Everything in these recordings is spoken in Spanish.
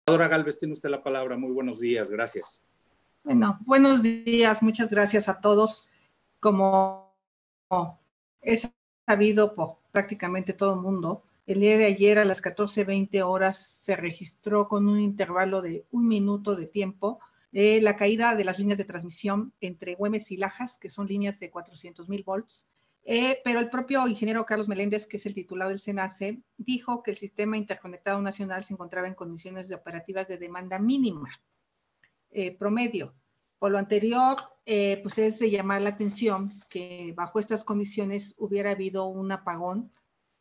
Senadora Gálvez, tiene usted la palabra. Muy buenos días, gracias. Bueno, buenos días, muchas gracias a todos. Como es sabido por prácticamente todo el mundo, el día de ayer a las 14:20 horas se registró con un intervalo de 1 minuto de tiempo la caída de las líneas de transmisión entre Güemes y Lajas, que son líneas de 400,000 volts. Pero el propio ingeniero Carlos Meléndez, que es el titular del SENACE, dijo que el sistema interconectado nacional se encontraba en condiciones de operativas de demanda mínima. Promedio. Por lo anterior, pues es de llamar la atención que bajo estas condiciones hubiera habido un apagón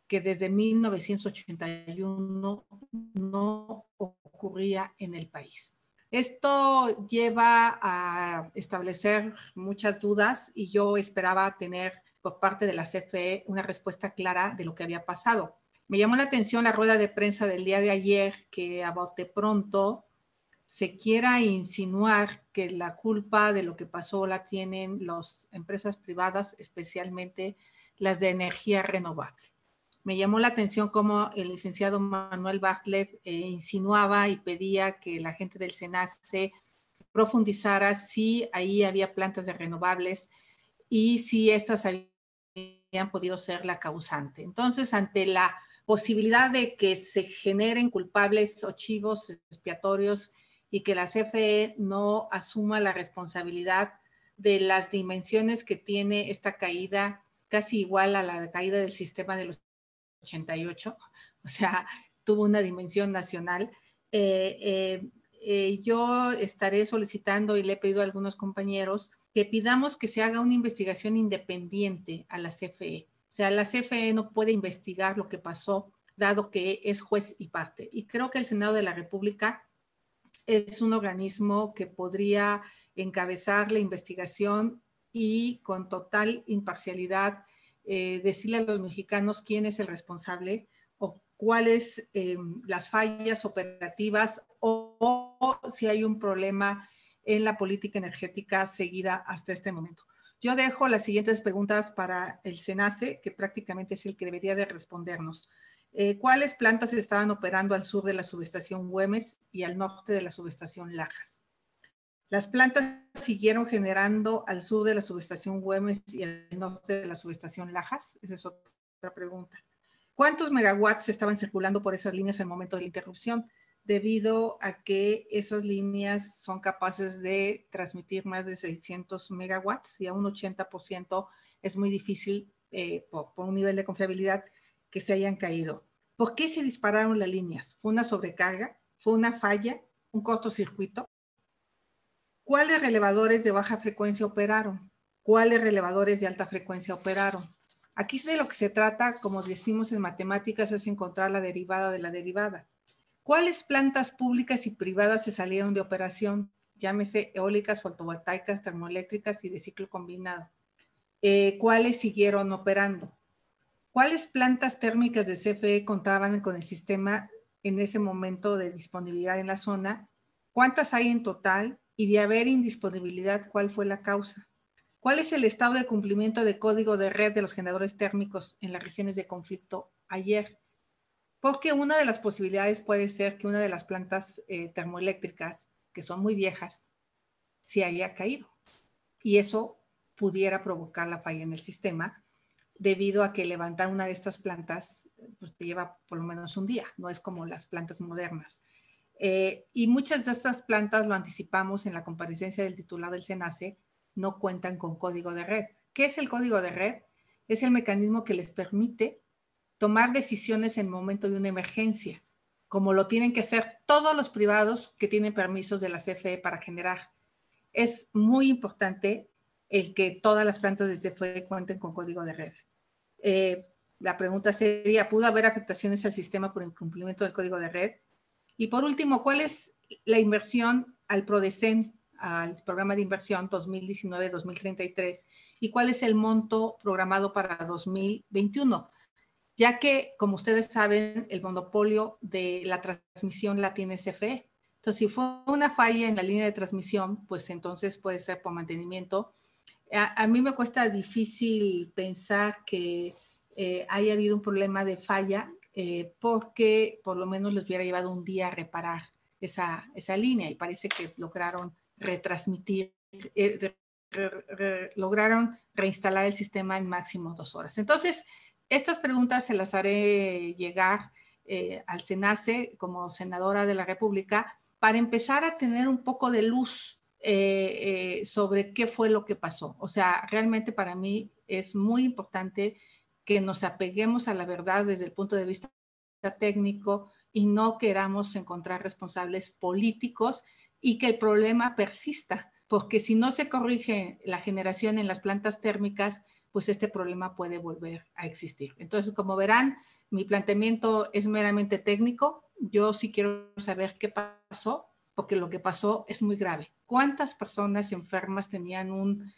que desde 1981 no ocurría en el país. Esto lleva a establecer muchas dudas y yo esperaba tener por parte de la CFE una respuesta clara de lo que había pasado. Me llamó la atención la rueda de prensa del día de ayer que a bote pronto se quiera insinuar que la culpa de lo que pasó la tienen las empresas privadas, especialmente las de energía renovable. Me llamó la atención cómo el licenciado Manuel Bartlett insinuaba y pedía que la gente del SENACE profundizara si ahí había plantas de renovables y si estas habían podido ser la causante. Entonces, ante la posibilidad de que se generen culpables o chivos expiatorios y que la CFE no asuma la responsabilidad de las dimensiones que tiene esta caída, casi igual a la caída del sistema del 88, o sea, tuvo una dimensión nacional. Yo estaré solicitando y le he pedido a algunos compañeros que pidamos que se haga una investigación independiente a la CFE. O sea, la CFE no puede investigar lo que pasó, dado que es juez y parte. Y creo que el Senado de la República es un organismo que podría encabezar la investigación y con total imparcialidad decirle a los mexicanos quién es el responsable o cuáles las fallas operativas o si hay un problema en la política energética seguida hasta este momento. Yo dejo las siguientes preguntas para el SENACE, que prácticamente es el que debería de respondernos. ¿Cuáles plantas estaban operando al sur de la subestación Güemes y al norte de la subestación Lajas? ¿Las plantas siguieron generando al sur de la subestación Güemes y al norte de la subestación Lajas? Esa es otra pregunta. ¿Cuántos megawatts estaban circulando por esas líneas al momento de la interrupción? Debido a que esas líneas son capaces de transmitir más de 600 megawatts y a un 80% es muy difícil por un nivel de confiabilidad que se hayan caído. ¿Por qué se dispararon las líneas? ¿Fue una sobrecarga? ¿Fue una falla? ¿Un cortocircuito? ¿Cuáles relevadores de baja frecuencia operaron? ¿Cuáles relevadores de alta frecuencia operaron? Aquí de lo que se trata, como decimos en matemáticas, es encontrar la derivada de la derivada. ¿Cuáles plantas públicas y privadas se salieron de operación? Llámese eólicas, fotovoltaicas, termoeléctricas y de ciclo combinado. ¿Cuáles siguieron operando? ¿Cuáles plantas térmicas de CFE contaban con el sistema en ese momento de disponibilidad en la zona? ¿Cuántas hay en total? Y de haber indisponibilidad, ¿cuál fue la causa? ¿Cuál es el estado de cumplimiento de código de red de los generadores térmicos en las regiones de conflicto ayer? Porque una de las posibilidades puede ser que una de las plantas termoeléctricas, que son muy viejas, se haya caído. Y eso pudiera provocar la falla en el sistema, debido a que levantar una de estas plantas pues, te lleva por lo menos un día, no es como las plantas modernas. Y muchas de estas plantas, lo anticipamos en la comparecencia del titular del SENACE, no cuentan con código de red. ¿Qué es el código de red? Es el mecanismo que les permite tomar decisiones en el momento de una emergencia, como lo tienen que hacer todos los privados que tienen permisos de la CFE para generar. Es muy importante el que todas las plantas de CFE cuenten con código de red. La pregunta sería, ¿pudo haber afectaciones al sistema por incumplimiento del código de red? Y por último, ¿cuál es la inversión al PRODECEN, al programa de inversión 2019-2033? ¿Y cuál es el monto programado para 2021? Ya que, como ustedes saben, el monopolio de la transmisión la tiene CFE. Entonces, si fue una falla en la línea de transmisión, pues entonces puede ser por mantenimiento. A mí me cuesta difícil pensar que haya habido un problema de falla porque por lo menos les hubiera llevado un día a reparar esa línea y parece que lograron retransmitir, lograron reinstalar el sistema en máximo 2 horas. Entonces, estas preguntas se las haré llegar al SENACE como senadora de la República para empezar a tener un poco de luz sobre qué fue lo que pasó. O sea, realmente para mí es muy importante que nos apeguemos a la verdad desde el punto de vista técnico y no queramos encontrar responsables políticos y que el problema persista, porque si no se corrige la generación en las plantas térmicas, pues este problema puede volver a existir. Entonces, como verán, mi planteamiento es meramente técnico. Yo sí quiero saber qué pasó, porque lo que pasó es muy grave. ¿Cuántas personas enfermas tenían un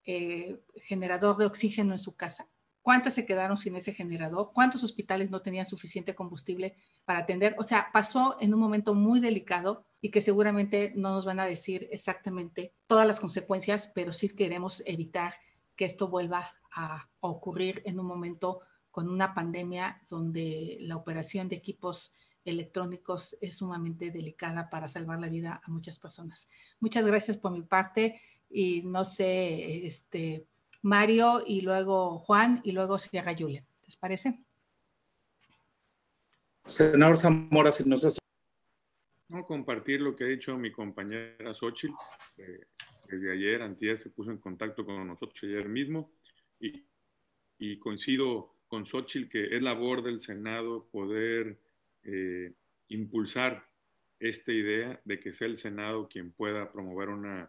generador de oxígeno en su casa? ¿Cuántas se quedaron sin ese generador? ¿Cuántos hospitales no tenían suficiente combustible para atender? O sea, pasó en un momento muy delicado y que seguramente no nos van a decir exactamente todas las consecuencias, pero sí queremos evitar que esto vuelva a ocurrir en un momento con una pandemia donde la operación de equipos electrónicos es sumamente delicada para salvar la vida a muchas personas. Muchas gracias por mi parte y no sé, Mario y luego Juan y luego Sierra Julia. ¿Les parece? Senador Zamora, si nos hace... No, compartir lo que ha dicho mi compañera Xóchitl. Desde ayer, antier, se puso en contacto con nosotros ayer mismo y coincido con Xóchitl que es labor del Senado poder impulsar esta idea de que sea el Senado quien pueda promover una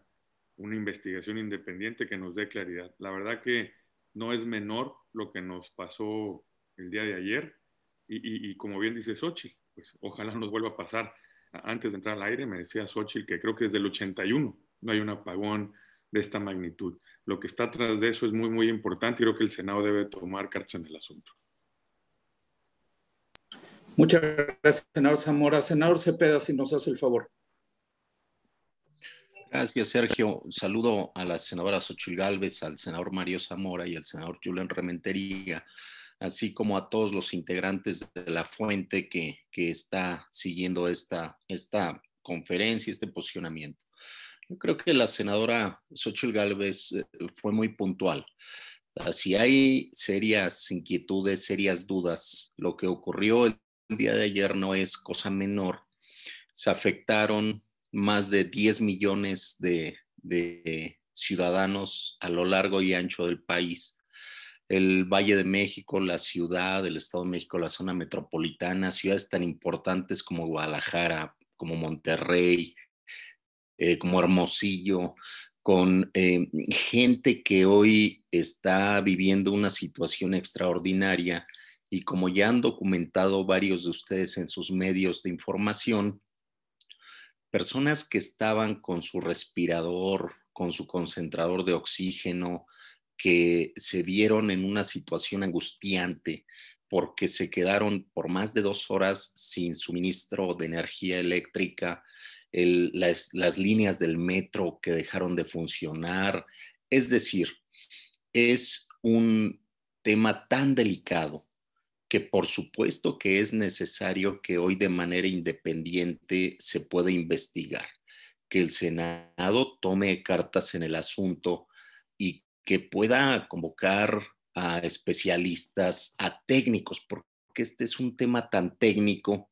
investigación independiente que nos dé claridad. La verdad que no es menor lo que nos pasó el día de ayer y como bien dice Xóchitl, pues ojalá nos vuelva a pasar. Antes de entrar al aire me decía Xóchitl que creo que desde el 81 no hay un apagón de esta magnitud. Lo que está atrás de eso es muy, muy importante y creo que el Senado debe tomar cartas en el asunto. Muchas gracias, senador Zamora. Senador Cepeda, si nos hace el favor. Gracias, Sergio. Un saludo a la senadora Xóchitl Gálvez, al senador Mario Zamora y al senador Julen Rementería, así como a todos los integrantes de la fuente que está siguiendo esta conferencia, este posicionamiento. Yo creo que la senadora Xóchitl Gálvez fue muy puntual. Si hay serias inquietudes, serias dudas, lo que ocurrió el día de ayer no es cosa menor. Se afectaron más de 10 millones de ciudadanos a lo largo y ancho del país. El Valle de México, la ciudad, el Estado de México, la zona metropolitana, ciudades tan importantes como Guadalajara, como Monterrey, como Hermosillo, con gente que hoy está viviendo una situación extraordinaria y como ya han documentado varios de ustedes en sus medios de información, personas que estaban con su respirador, con su concentrador de oxígeno, que se vieron en una situación angustiante porque se quedaron por más de 2 horas sin suministro de energía eléctrica, las líneas del metro que dejaron de funcionar. Es decir, es un tema tan delicado que por supuesto que es necesario que hoy de manera independiente se pueda investigar, que el Senado tome cartas en el asunto y que pueda convocar a especialistas, a técnicos, porque este es un tema tan técnico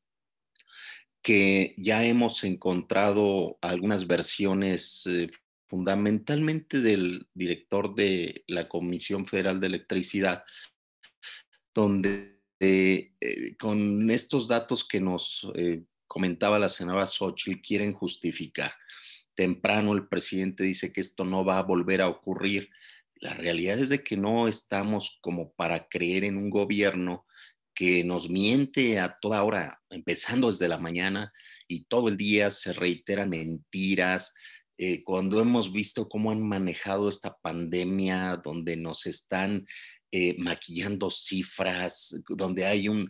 que ya hemos encontrado algunas versiones fundamentalmente del director de la Comisión Federal de Electricidad, donde con estos datos que nos comentaba la senadora Xóchitl quieren justificar. Temprano el presidente dice que esto no va a volver a ocurrir. La realidad es de que no estamos como para creer en un gobierno que nos miente a toda hora, empezando desde la mañana y todo el día se reiteran mentiras. Cuando hemos visto cómo han manejado esta pandemia, donde nos están maquillando cifras, donde hay un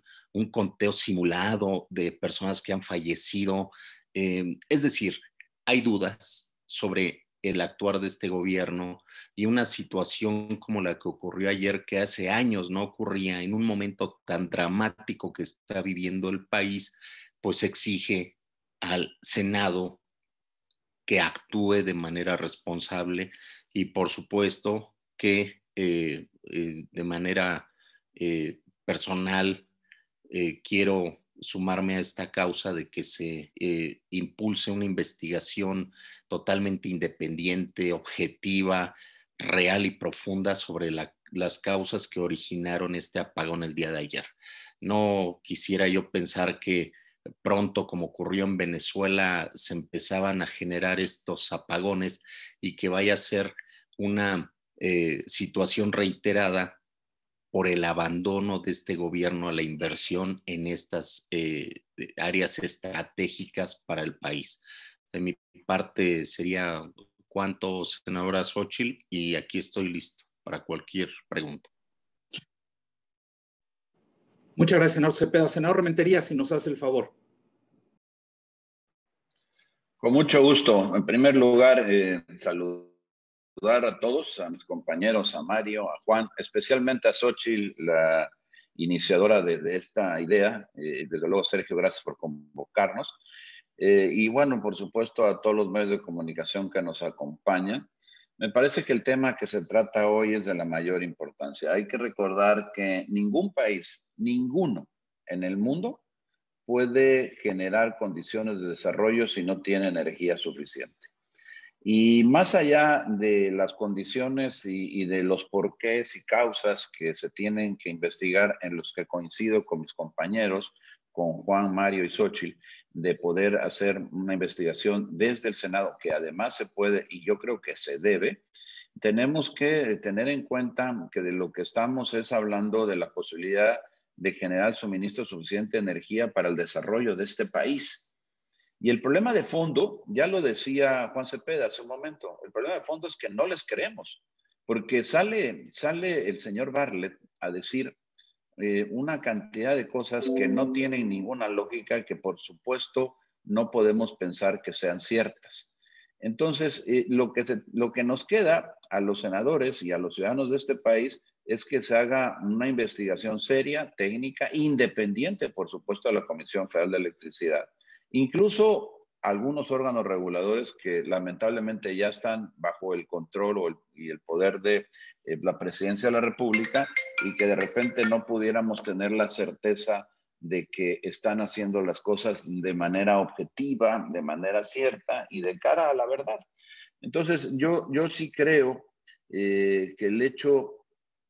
conteo simulado de personas que han fallecido. Es decir, hay dudas sobre el actuar de este gobierno y una situación como la que ocurrió ayer, que hace años no ocurría en un momento tan dramático que está viviendo el país, pues exige al Senado que actúe de manera responsable y por supuesto que de manera personal quiero sumarme a esta causa de que se impulse una investigación totalmente independiente, objetiva, real y profunda sobre las causas que originaron este apagón el día de ayer. No quisiera yo pensar que pronto, como ocurrió en Venezuela, se empezaban a generar estos apagones y que vaya a ser una situación reiterada por el abandono de este gobierno a la inversión en estas áreas estratégicas para el país. De mi parte sería cuanto, senadora Xóchitl, y aquí estoy listo para cualquier pregunta. Muchas gracias, senador Cepeda. Senador Rementería, si nos hace el favor. Con mucho gusto. En primer lugar, saludar a todos, a mis compañeros, a Mario, a Juan, especialmente a Xóchitl, la iniciadora de esta idea. Desde luego, Sergio, gracias por convocarnos. Y bueno, por supuesto, a todos los medios de comunicación que nos acompañan. Me parece que el tema que se trata hoy es de la mayor importancia. Hay que recordar que ningún país, ninguno en el mundo, puede generar condiciones de desarrollo si no tiene energía suficiente. Y más allá de las condiciones y de los porqués y causas que se tienen que investigar, en los que coincido con mis compañeros, con Juan, Mario y Xóchitl, de poder hacer una investigación desde el Senado, que además se puede y yo creo que se debe, tenemos que tener en cuenta que de lo que estamos es hablando de la posibilidad de generar suministro suficiente de energía para el desarrollo de este país. Y el problema de fondo, ya lo decía Juan Cepeda hace un momento, el problema de fondo es que no les creemos, porque sale el señor Bartlett a decir una cantidad de cosas que no tienen ninguna lógica, que por supuesto no podemos pensar que sean ciertas. Entonces, lo que nos queda a los senadores y a los ciudadanos de este país es que se haga una investigación seria, técnica, independiente, por supuesto, de la Comisión Federal de Electricidad. Incluso algunos órganos reguladores que lamentablemente ya están bajo el control y el poder de la Presidencia de la República, y que de repente no pudiéramos tener la certeza de que están haciendo las cosas de manera objetiva, de manera cierta y de cara a la verdad. Entonces, yo sí creo que el hecho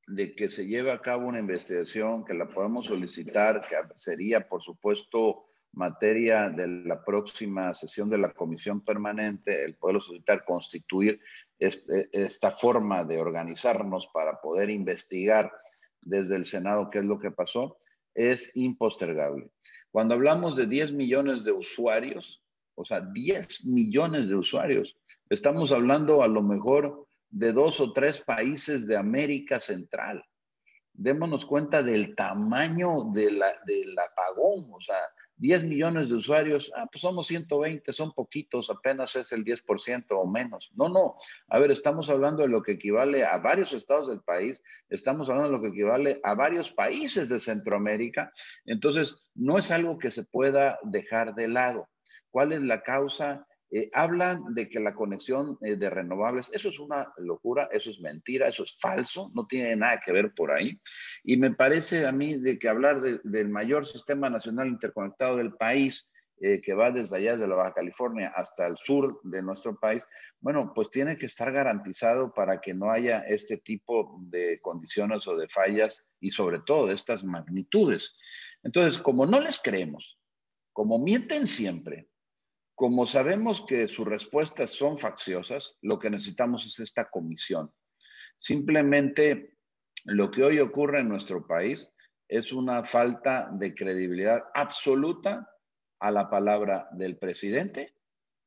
de que se lleve a cabo una investigación, que la podemos solicitar, que sería, por supuesto, materia de la próxima sesión de la Comisión Permanente, el poder solicitar, constituir esta forma de organizarnos para poder investigar desde el Senado qué es lo que pasó, es impostergable. Cuando hablamos de 10 millones de usuarios, o sea, 10 millones de usuarios, estamos hablando a lo mejor de 2 o 3 países de América Central. Démonos cuenta del tamaño del apagón, o sea, 10 millones de usuarios, pues somos 120, son poquitos, apenas es el 10% o menos. No, a ver, estamos hablando de lo que equivale a varios estados del país, estamos hablando de lo que equivale a varios países de Centroamérica, entonces no es algo que se pueda dejar de lado. ¿Cuál es la causa? Hablan de que la conexión de renovables, eso es una locura, eso es mentira, eso es falso, no tiene nada que ver por ahí. Y me parece a mí de que hablar del mayor sistema nacional interconectado del país, que va desde allá de la Baja California hasta el sur de nuestro país, bueno, pues tiene que estar garantizado para que no haya este tipo de condiciones o de fallas y sobre todo de estas magnitudes. Entonces, como no les creemos, como mienten siempre, como sabemos que sus respuestas son facciosas, lo que necesitamos es esta comisión. Simplemente lo que hoy ocurre en nuestro país es una falta de credibilidad absoluta a la palabra del presidente,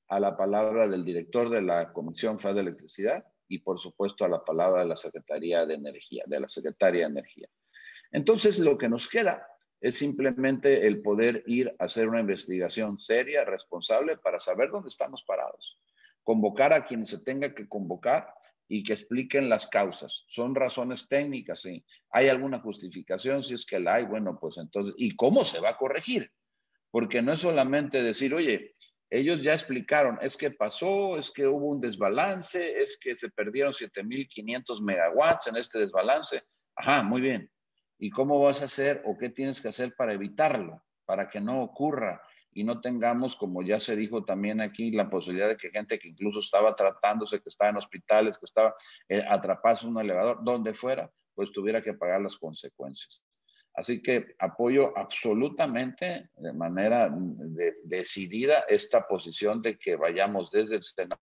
a la palabra del director de la Comisión Federal de Electricidad y, por supuesto, a la palabra de la Secretaría de Energía, de la Secretaria de Energía. Entonces, lo que nos queda es simplemente el poder ir a hacer una investigación seria, responsable, para saber dónde estamos parados. Convocar a quien se tenga que convocar y que expliquen las causas. ¿Son razones técnicas? Sí. ¿Hay alguna justificación? Si es que la hay, bueno, pues entonces, ¿y cómo se va a corregir? Porque no es solamente decir, oye, ellos ya explicaron, es que pasó, es que hubo un desbalance, es que se perdieron 7.500 megawatts en este desbalance. Ajá, muy bien. ¿Y cómo vas a hacer o qué tienes que hacer para evitarlo, para que no ocurra y no tengamos, como ya se dijo también aquí, la posibilidad de que gente que incluso estaba tratándose, que estaba en hospitales, que estaba atrapada en un elevador, donde fuera, pues tuviera que pagar las consecuencias? Así que apoyo absolutamente de manera decidida esta posición de que vayamos desde el Senado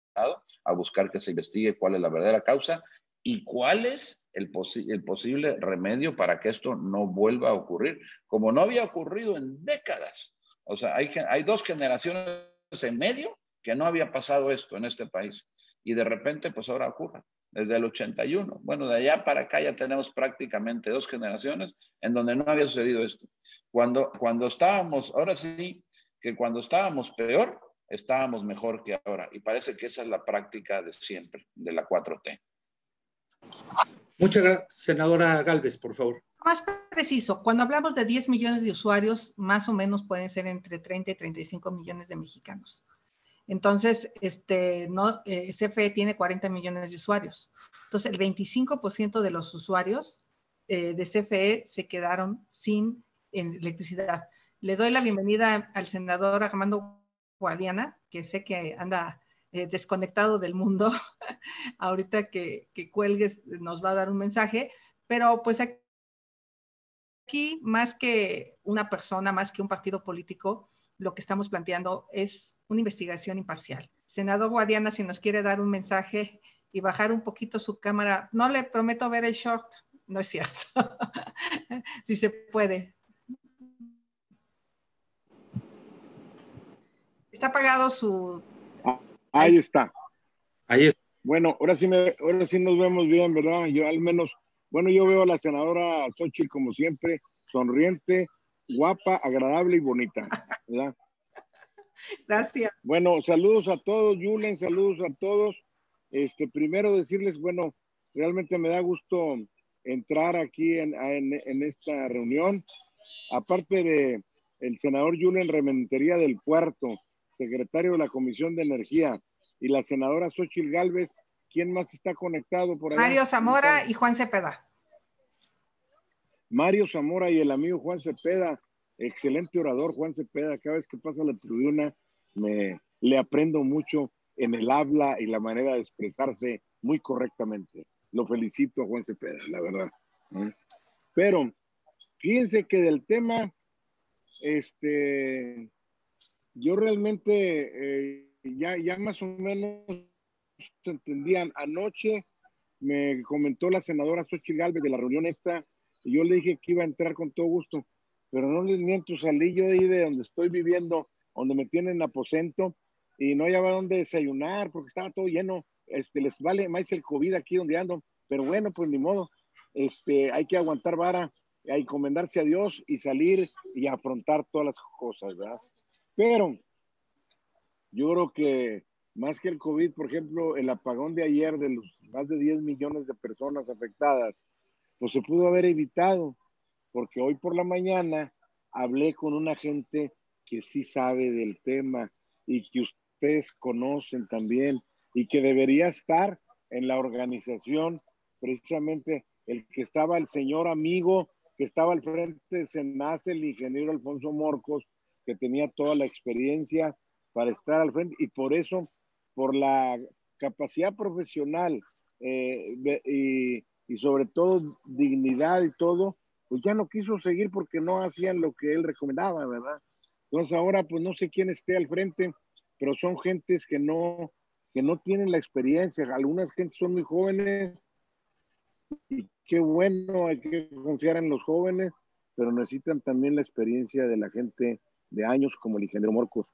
a buscar que se investigue cuál es la verdadera causa y cuál es el posible remedio para que esto no vuelva a ocurrir, como no había ocurrido en décadas. O sea, hay 2 generaciones en medio que no había pasado esto en este país. Y de repente, pues ahora ocurre. Desde el 81. Bueno, de allá para acá ya tenemos prácticamente 2 generaciones en donde no había sucedido esto. Cuando estábamos, ahora sí, que cuando estábamos peor, estábamos mejor que ahora. Y parece que esa es la práctica de siempre, de la 4T. Muchas gracias, senadora Gálvez, por favor. Más preciso, cuando hablamos de 10 millones de usuarios, más o menos pueden ser entre 30 y 35 millones de mexicanos. Entonces, CFE tiene 40 millones de usuarios. Entonces, el 25% de los usuarios de CFE se quedaron sin electricidad. Le doy la bienvenida al senador Armando Guadiana, que sé que anda desconectado del mundo. Ahorita que cuelgues nos va a dar un mensaje, pero pues aquí, más que una persona, más que un partido político, lo que estamos planteando es una investigación imparcial. Senador Guadiana, si nos quiere dar un mensaje y bajar un poquito su cámara, no le prometo ver el short, no es cierto. Si se puede. Está apagado su... Ahí está. Ahí está. Bueno, ahora sí nos vemos bien, ¿verdad? Yo al menos, bueno, yo veo a la senadora Xochitl como siempre, sonriente, guapa, agradable y bonita, ¿verdad? Gracias. Bueno, saludos a todos, Julen, saludos a todos. Primero decirles, bueno, realmente me da gusto entrar aquí en esta reunión. Aparte de el senador Julen Rementería del Puerto, secretario de la Comisión de Energía, y la senadora Xochitl Gálvez, ¿quién más está conectado por ahí? Mario Zamora y Juan Cepeda. Mario Zamora y el amigo Juan Cepeda, excelente orador Juan Cepeda, cada vez que pasa la tribuna le aprendo mucho en el habla y la manera de expresarse muy correctamente. Lo felicito a Juan Cepeda, la verdad. Pero fíjense que del tema, yo realmente ya más o menos se entendían. Anoche me comentó la senadora Xochitl Gálvez de la reunión esta, y yo le dije que iba a entrar con todo gusto, pero no les miento, salí yo de ahí de donde estoy viviendo, donde me tienen aposento, y no había dónde desayunar, porque estaba todo lleno. Les vale más el COVID aquí donde ando, pero bueno, pues ni modo. Hay que aguantar vara, a encomendarse a Dios y salir y afrontar todas las cosas, ¿verdad? Pero yo creo que más que el COVID, por ejemplo, el apagón de ayer de los más de 10 millones de personas afectadas, pues se pudo haber evitado, porque hoy por la mañana hablé con una gente que sí sabe del tema y que ustedes conocen también y que debería estar en la organización, precisamente el que estaba el señor amigo que estaba al frente de SENACE, el ingeniero Alfonso Morcos, que tenía toda la experiencia para estar al frente, y por eso, por la capacidad profesional y sobre todo dignidad y todo, pues ya no quiso seguir porque no hacían lo que él recomendaba, ¿verdad? Entonces ahora pues no sé quién esté al frente, pero son gentes que no tienen la experiencia. Algunas gentes son muy jóvenes y qué bueno, hay que confiar en los jóvenes, pero necesitan también la experiencia de la gente de años como el ingeniero Morcos.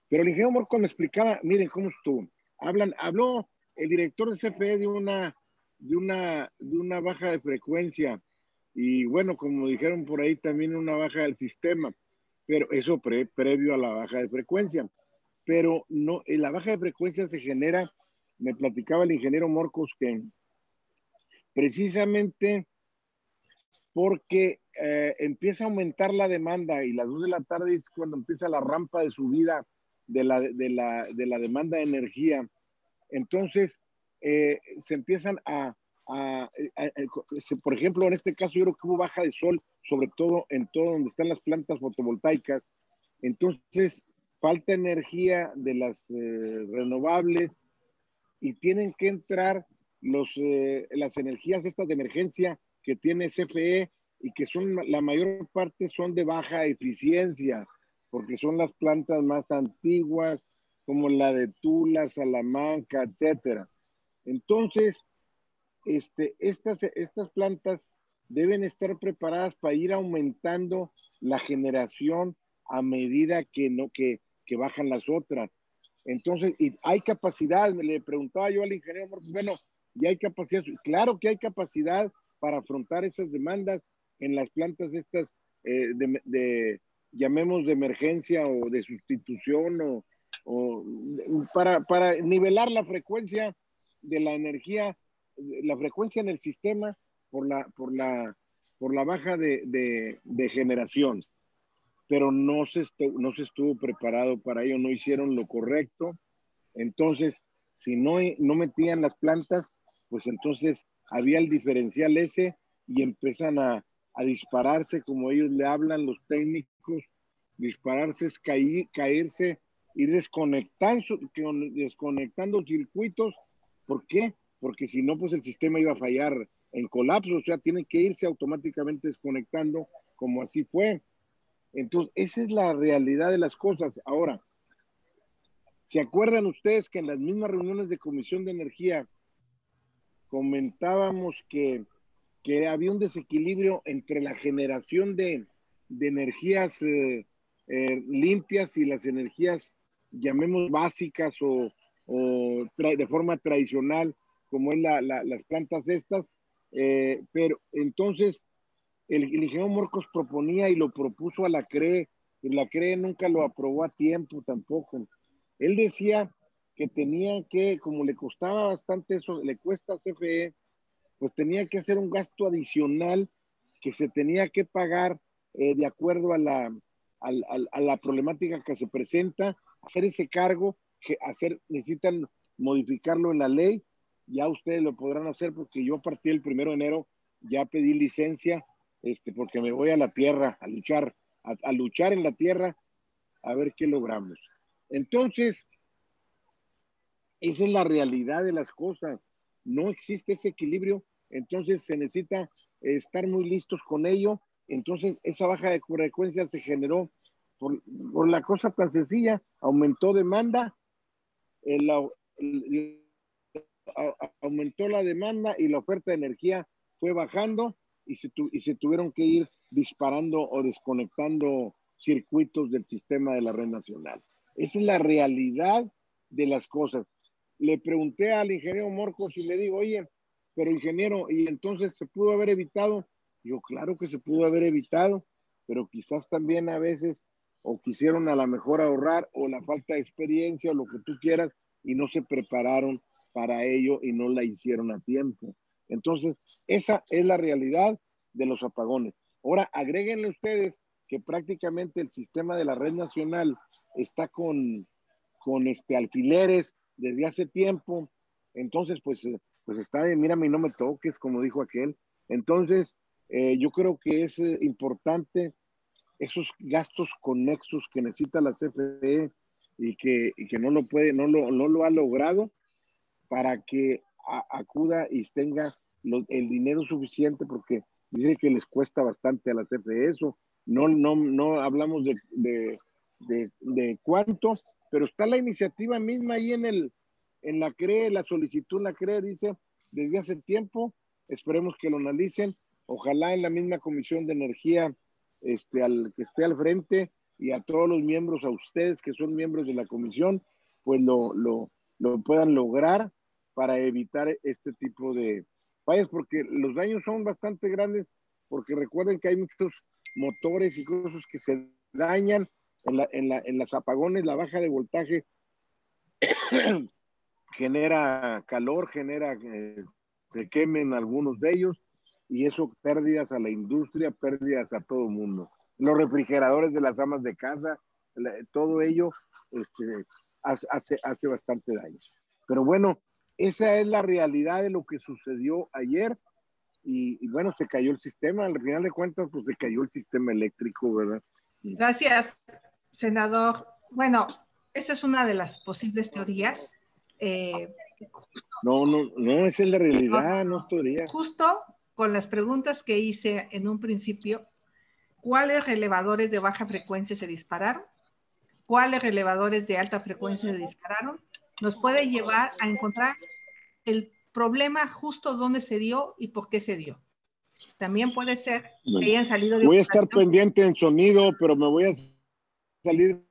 Pero el ingeniero Morcos me explicaba, miren cómo estuvo. Habló el director de CFE de una baja de frecuencia, y bueno, como dijeron por ahí, también una baja del sistema, pero eso previo a la baja de frecuencia. Pero no, la baja de frecuencia se genera, me platicaba el ingeniero Morcos, que precisamente porque empieza a aumentar la demanda, y las 2 de la tarde es cuando empieza la rampa de subida de la demanda de energía. Entonces, se empiezan por ejemplo, en este caso yo creo que hubo baja de sol, sobre todo en todo donde están las plantas fotovoltaicas. Entonces, falta energía de las renovables y tienen que entrar las energías estas de emergencia que tiene CFE y que son la mayor parte son de baja eficiencia, porque son las plantas más antiguas, como la de Tula, Salamanca, etcétera. Entonces, estas plantas deben estar preparadas para ir aumentando la generación a medida que bajan las otras. Entonces, y hay capacidad, le preguntaba yo al ingeniero, bueno, ya hay capacidad, claro que hay capacidad para afrontar esas demandas en las plantas estas llamemos de emergencia o de sustitución o para nivelar la frecuencia de la energía, la frecuencia en el sistema por la baja de generación. Pero no se estuvo preparado para ello, no hicieron lo correcto. Entonces, si no metían las plantas, pues entonces había el diferencial ese y empiezan a dispararse, como ellos le hablan los técnicos, dispararse es caerse, ir desconectando circuitos. ¿Por qué? Porque si no, pues el sistema iba a fallar en colapso, o sea, tienen que irse automáticamente desconectando, como así fue. Entonces, esa es la realidad de las cosas. Ahora, ¿se acuerdan ustedes que en las mismas reuniones de Comisión de Energía comentábamos que había un desequilibrio entre la generación de energías limpias y las energías, llamemos básicas o de forma tradicional, como es las plantas estas? Pero entonces, el ingeniero Morcos proponía y lo propuso a la CRE, y la CRE nunca lo aprobó a tiempo tampoco. Él decía que tenía que, como le costaba bastante eso, le cuesta a CFE, pues tenía que hacer un gasto adicional que se tenía que pagar de acuerdo a la problemática que se presenta, hacer ese cargo, necesitan modificarlo en la ley, ya ustedes lo podrán hacer porque yo a partir del 1 de enero ya pedí licencia, porque me voy a la tierra a luchar en la tierra a ver qué logramos. Entonces, esa es la realidad de las cosas. No existe ese equilibrio, entonces se necesita estar muy listos con ello. Entonces, esa baja de frecuencia se generó por la cosa tan sencilla, aumentó demanda, aumentó la demanda y la oferta de energía fue bajando y se tuvieron que ir disparando o desconectando circuitos del sistema de la red nacional. Esa es la realidad de las cosas. Le pregunté al ingeniero Morcos y le digo, oye, pero ingeniero, ¿y entonces se pudo haber evitado? Yo, claro que se pudo haber evitado, pero quizás también a veces o quisieron a lo mejor ahorrar o la falta de experiencia o lo que tú quieras y no se prepararon para ello y no la hicieron a tiempo. Entonces, esa es la realidad de los apagones. Ahora, agréguenle ustedes que prácticamente el sistema de la red nacional está con alfileres desde hace tiempo. Entonces, pues está de mírame y no me toques, como dijo aquel. Entonces, yo creo que es importante esos gastos conexos que necesita la CFE y que no lo ha logrado para que acuda y tenga el dinero suficiente, porque dice que les cuesta bastante a la CFE eso. No hablamos de cuánto, pero está la iniciativa misma ahí en la CRE, la solicitud en la CRE dice desde hace tiempo, esperemos que lo analicen, ojalá en la misma Comisión de Energía al que esté al frente y a todos los miembros, a ustedes que son miembros de la comisión, pues lo puedan lograr para evitar este tipo de fallas, porque los daños son bastante grandes, porque recuerden que hay muchos motores y cosas que se dañan en las apagones, la baja de voltaje genera calor, genera que se quemen algunos de ellos, y eso pérdidas a la industria, pérdidas a todo el mundo. Los refrigeradores de las amas de casa, todo ello hace bastante daño. Pero bueno, esa es la realidad de lo que sucedió ayer. Y bueno, se cayó el sistema. Al final de cuentas, pues se cayó el sistema eléctrico, ¿verdad? Gracias, senador. Bueno, esa es una de las posibles teorías. No, esa es la realidad, no es teoría. Justo con las preguntas que hice en un principio, ¿cuáles relevadores de baja frecuencia se dispararon? ¿Cuáles relevadores de alta frecuencia se dispararon? Nos puede llevar a encontrar el problema justo dónde se dio y por qué se dio. También puede ser que hayan salido de... Voy a estar pendiente en sonido, pero me voy a salir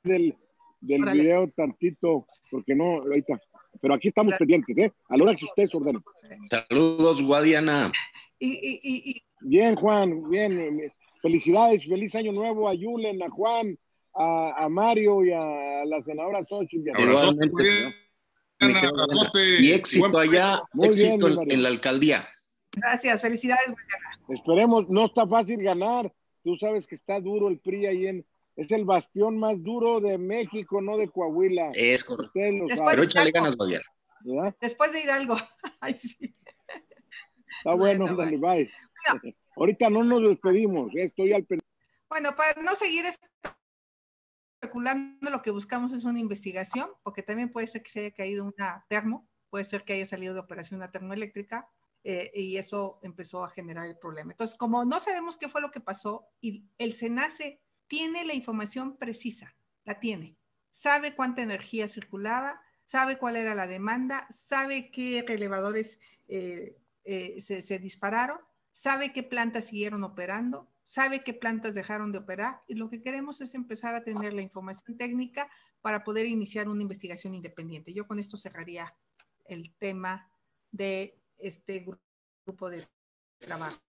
del video tantito, porque no, ahorita. Pero aquí estamos pendientes, ¿eh? A la hora que ustedes ordenen. Saludos, Guadiana. Bien, Juan, bien. Felicidades, feliz año nuevo a Yulen, a Juan, a Mario y a la senadora Xochitl. Igualmente. Y éxito allá, éxito en la alcaldía. Gracias, felicidades, Guadiana. Esperemos, no está fácil ganar. Tú sabes que está duro el PRI ahí es el bastión más duro de México, no de Coahuila. Es correcto. Pero échale ganas, Guadiana. ¿Verdad? Después de Hidalgo. Ay, sí. Está bueno, dale, bye. Bueno. Ahorita no nos despedimos, estoy al pendiente. Bueno, para no seguir especulando, lo que buscamos es una investigación, porque también puede ser que se haya caído una termo, puede ser que haya salido de operación una termoeléctrica, y eso empezó a generar el problema. Entonces, como no sabemos qué fue lo que pasó, y el SENACE tiene la información precisa, la tiene, sabe cuánta energía circulaba, sabe cuál era la demanda, sabe qué relevadores se dispararon, sabe qué plantas siguieron operando, sabe qué plantas dejaron de operar, y lo que queremos es empezar a tener la información técnica para poder iniciar una investigación independiente. Yo con esto cerraría el tema de este grupo de trabajo.